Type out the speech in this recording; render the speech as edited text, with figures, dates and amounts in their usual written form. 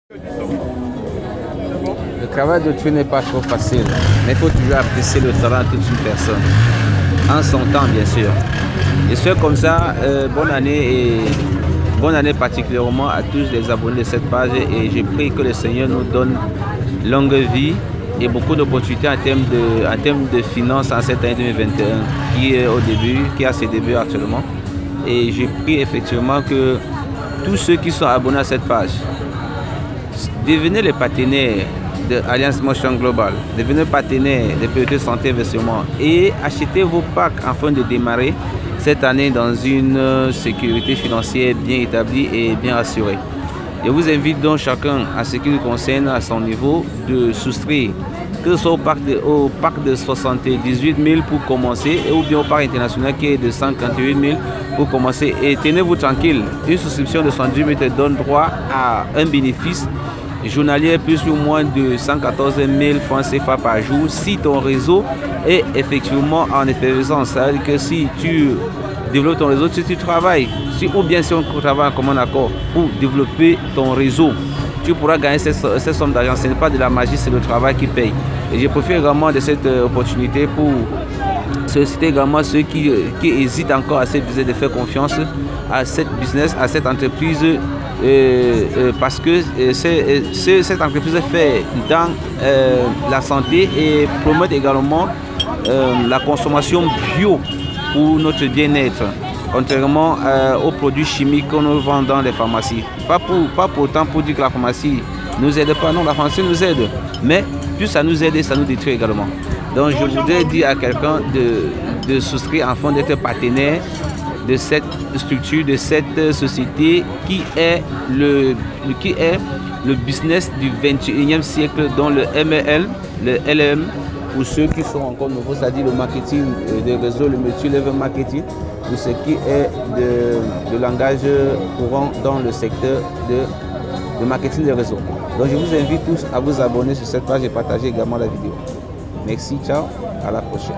Le travail d'autrui n'est pas trop facile, mais il faut toujours apprécier le talent de toute une personne, en son temps bien sûr. Et ce comme ça, bonne année particulièrement à tous les abonnés de cette page et je prie que le Seigneur nous donne longue vie et beaucoup d'opportunités en termes de finances en cette année 2021 qui a ses débuts actuellement. Et je prie effectivement que tous ceux qui sont abonnés à cette page, devenez les partenaires de Alliance Motion Global, devenez partenaires de Priorité Santé Investissement et achetez vos packs afin de démarrer cette année dans une sécurité financière bien établie et bien assurée. Je vous invite donc chacun à ce qui nous concerne à son niveau de souscrire, que ce soit au pack de 78 000 pour commencer ou bien au pack international qui est de 148 000 pour commencer. Et tenez-vous tranquille, une souscription de 110 000 te donne droit à un bénéfice journalier plus ou moins de 114 000 francs CFA par jour si ton réseau est effectivement en effervescence. Ça veut dire que si tu développes ton réseau, si tu travailles, ou bien si on travaille en commun accord pour développer ton réseau, tu pourras gagner cette somme d'argent. Ce n'est pas de la magie, c'est le travail qui paye. Et je profite également de cette opportunité pour solliciter également ceux qui hésitent encore à cette business de faire confiance à cette business, à cette entreprise parce que cette entreprise fait dans la santé et promote également la consommation bio pour notre bien-être, contrairement aux produits chimiques qu'on nous vend dans les pharmacies. Pas pour autant pour dire que la pharmacie ne nous aide pas, non, la pharmacie nous aide, mais plus ça nous aide, ça nous détruit également. Donc je voudrais dire à quelqu'un de souscrire afin d'être partenaire de cette structure, de cette société qui est le business du 21e siècle, dont le ML, le LM, pour ceux qui sont encore nouveaux, c'est-à-dire le marketing de réseau, le multi-level marketing, pour ce qui est de langage courant dans le secteur de marketing de réseau. Donc je vous invite tous à vous abonner sur cette page et partager également la vidéo. Merci, ciao, à la prochaine.